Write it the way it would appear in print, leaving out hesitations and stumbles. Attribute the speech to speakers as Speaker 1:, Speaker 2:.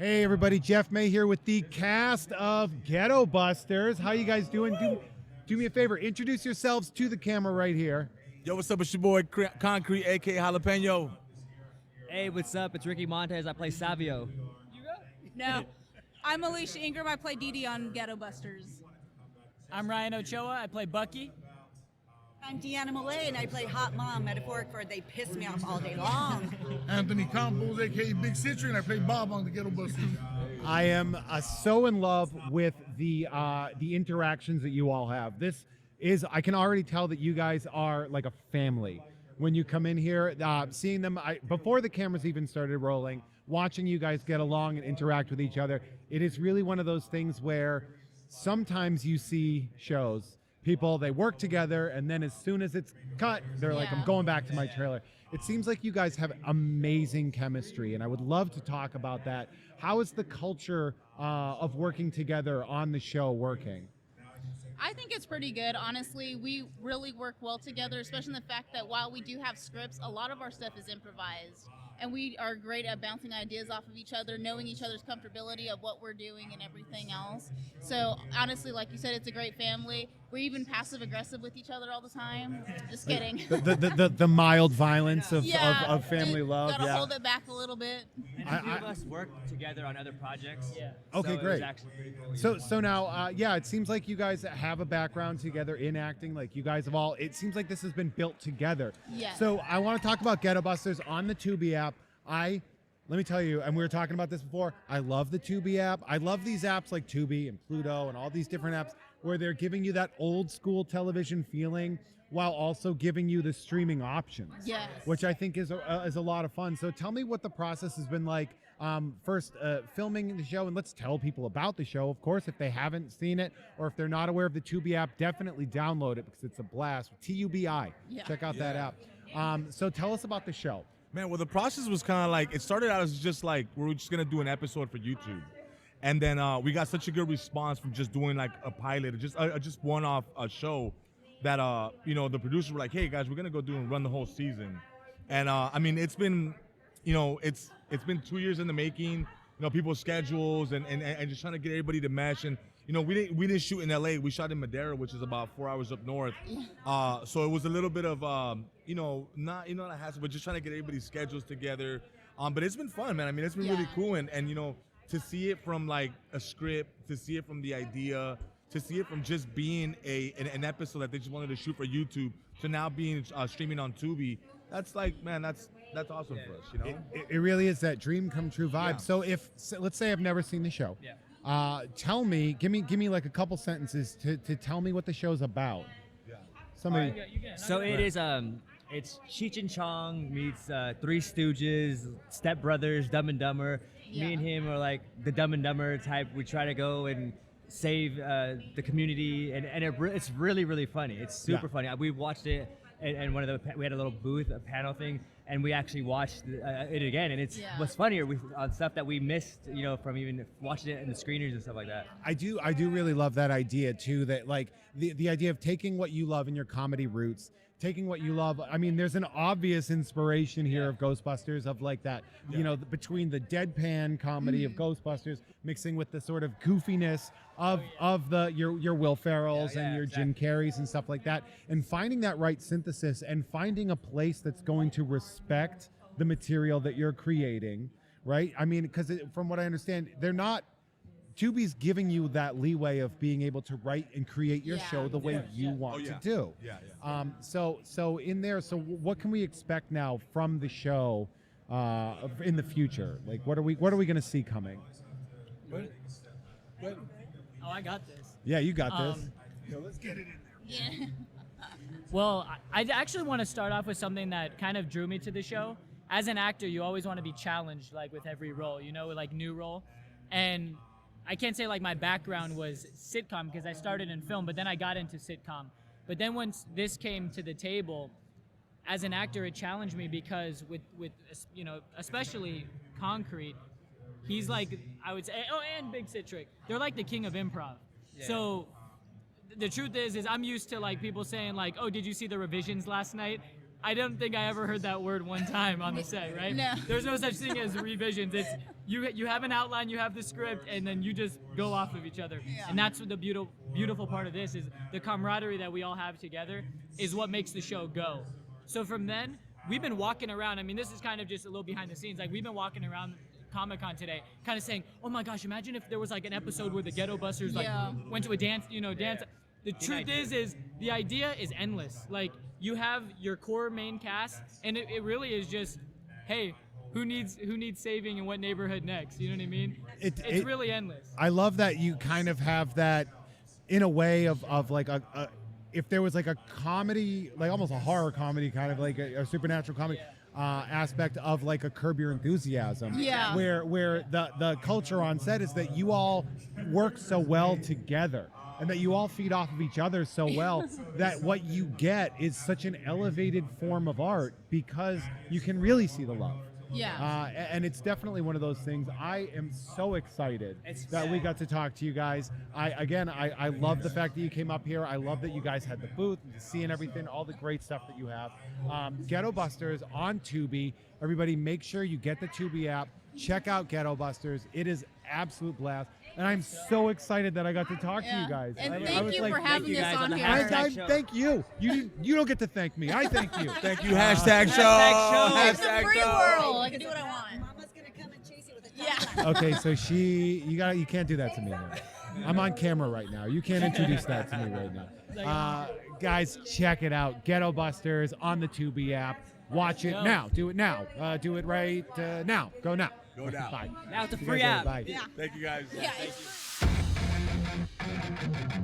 Speaker 1: Hey everybody, Jeff May here with the cast of Ghettobusters. How you guys doing? Do me a favor, introduce yourselves to the camera right here.
Speaker 2: Yo, what's up? It's your boy Concrete, aka Jalapeno.
Speaker 3: Hey, what's up? It's Ricky Montez. I play Savio.
Speaker 4: No. I'm Alicia Ingram. I play Dee Dee on Ghettobusters.
Speaker 5: I'm Ryan Ochoa. I play Bucky.
Speaker 6: I'm Deanna Millay, and I play Hot Mom, metaphoric for they piss me off all day long.
Speaker 7: Anthony Campos, a.k.a. Big Citrus, and I play Bob on the Ghettobusters.
Speaker 1: I am so in love with the interactions that you all have. I can already tell that you guys are like a family. When you come in here, seeing them, before the cameras even started rolling, watching you guys get along and interact with each other, it is really one of those things where sometimes you see shows, people, they work together, and then as soon as it's cut, they're like, I'm going back to my trailer. It seems like you guys have amazing chemistry, and I would love to talk about that. How is the culture of working together on the show working?
Speaker 4: I think it's pretty good, honestly. We really work well together, especially in the fact that while we do have scripts, a lot of our stuff is improvised. And we are great at bouncing ideas off of each other, knowing each other's comfortability of what we're doing and everything else. So honestly, like you said, it's a great family. We're even passive aggressive with each other all the time. Just kidding.
Speaker 1: The mild violence of family love.
Speaker 4: Gotta hold it back a little bit.
Speaker 3: And a few of us work together on other projects.
Speaker 5: Yeah.
Speaker 1: Okay,
Speaker 3: so
Speaker 1: great.
Speaker 3: It was actually pretty cool.
Speaker 1: So now, it seems like you guys have a background together in acting. Like you guys have all, it seems like this has been built together.
Speaker 4: Yes.
Speaker 1: So I want to talk about Ghettobusters on the Tubi app. Let me tell you, and we were talking about this before, I love the Tubi app. I love these apps like Tubi and Pluto and all these different apps where they're giving you that old school television feeling while also giving you the streaming options.
Speaker 4: Yes.
Speaker 1: Which I think is a lot of fun. So tell me what the process has been like. First, filming the show, and let's tell people about the show. Of course, if they haven't seen it or if they're not aware of the Tubi app, definitely download it because it's a blast. Tubi.
Speaker 4: Yeah.
Speaker 1: Check out that app. So tell us about the show.
Speaker 2: Man, well, the process was kind of like, it started out as just like, we were just going to do an episode for YouTube. And then we got such a good response from just doing like a pilot, just one-off show that, the producers were like, hey guys, we're going to go do and run the whole season. And I mean, it's been, it's been 2 years in the making, people's schedules and just trying to get everybody to mesh. And, we didn't shoot in LA. We shot in Madera, which is about 4 hours up north. So it was a little bit of, not a hassle, but just trying to get everybody's schedules together. But it's been fun, man. I mean, it's been really cool. And to see it from like a script, to see it from the idea, to see it from just being an episode that they just wanted to shoot for YouTube to now being streaming on Tubi, that's like, man, that's awesome for us,
Speaker 1: It really is that dream come true vibe.
Speaker 2: Yeah.
Speaker 1: So let's say I've never seen the show.
Speaker 5: Yeah.
Speaker 1: Tell me, give me like a couple sentences to tell me what the show's about.
Speaker 2: Yeah.
Speaker 1: Somebody.
Speaker 3: So it is, it's Cheech and Chong meets Three Stooges, Step Brothers, Dumb and Dumber.
Speaker 4: Yeah.
Speaker 3: Me and him are like the Dumb and Dumber type. We try to go and save the community, and it's really, really funny. It's super funny. We watched it, and we had a little booth, a panel thing, and we actually watched it again, and it's what's funnier on stuff that we missed, from even watching it in the screeners and stuff like that.
Speaker 1: I do really love that idea too. That like the idea of taking what you love in your comedy roots, taking what you love. I mean, there's an obvious inspiration here of Ghostbusters, of like that, between the deadpan comedy of Ghostbusters mixing with the sort of goofiness of your Will Ferrells and your Jim Carreys and stuff like that, and finding that right synthesis and finding a place that's going to respect the material that you're creating, right? I mean, because from what I understand, Tubi's giving you that leeway of being able to write and create your show the way you want to do. So in there, so what can we expect now from the show in the future? Like, what are we going to see coming?
Speaker 7: What?
Speaker 5: Oh, I got this.
Speaker 1: Yeah, you got this.
Speaker 7: Let's get it in there.
Speaker 4: Yeah.
Speaker 5: Well, I actually want to start off with something that kind of drew me to the show. As an actor, you always want to be challenged, like with every role, like new role. And I can't say like my background was sitcom because I started in film, but then I got into sitcom. But then once this came to the table, as an actor, it challenged me because with especially Concrete, he's like, I would say, and Big Citric, they're like the king of improv. Yeah. So the truth is I'm used to like people saying like, oh, did you see the revisions last night? I don't think I ever heard that word one time on the set, right?
Speaker 4: No.
Speaker 5: There's no such thing as revisions. It's you have an outline, you have the script, and then you just go off of each other.
Speaker 4: Yeah.
Speaker 5: And that's what the beautiful part of this is. The camaraderie that we all have together is what makes the show go. So from then, we've been walking around. I mean, this is kind of just a little behind the scenes. Like, we've been walking around Comic-Con today, kind of saying, oh my gosh, imagine if there was like an episode where the Ghettobusters like
Speaker 4: Yeah.
Speaker 5: went to a dance, dance. The truth is the idea is endless. Like, you have your core main cast, and it really is just, hey, who needs saving and what neighborhood next? You know what I mean? It's really endless.
Speaker 1: I love that you kind of have that in a way of like a if there was like a comedy, like almost a horror comedy, kind of like a supernatural comedy aspect of like a Curb Your Enthusiasm.
Speaker 4: Yeah.
Speaker 1: Where the culture on set is that you all work so well together. And that you all feed off of each other so well that what you get is such an elevated form of art because you can really see the love.
Speaker 4: Yeah.
Speaker 1: And it's definitely one of those things. I am so excited that we got to talk to you guys. I love the fact that you came up here. I love that you guys had the booth, seeing everything, all the great stuff that you have. Ghettobusters on Tubi. Everybody, make sure you get the Tubi app. Check out Ghettobusters. It is absolute blast. And I'm so excited that I got to talk to you guys.
Speaker 4: And
Speaker 1: I
Speaker 4: thank
Speaker 1: was
Speaker 4: you
Speaker 1: like,
Speaker 4: for having
Speaker 3: you
Speaker 4: us
Speaker 3: guys on
Speaker 4: on
Speaker 3: the
Speaker 4: here.
Speaker 3: hashtag.
Speaker 1: Thank you. You don't get to thank me. I thank you.
Speaker 2: Thank you. Hashtag show.
Speaker 4: It's a free world. I can do what I want.
Speaker 6: Mama's gonna come and chase you with a
Speaker 4: Yeah.
Speaker 1: Okay, so you can't do that to me now. I'm on camera right now. You can't introduce that to me right now. Guys, check it out. Ghettobusters on the Tubi app. Watch it now. Do it now. Do it right now. Go now.
Speaker 2: Go now.
Speaker 1: Bye.
Speaker 3: Now it's a
Speaker 1: You
Speaker 3: free
Speaker 1: guys are-
Speaker 3: app.
Speaker 1: Bye.
Speaker 4: Yeah.
Speaker 2: Thank you guys.
Speaker 4: Yeah.
Speaker 2: Thank you.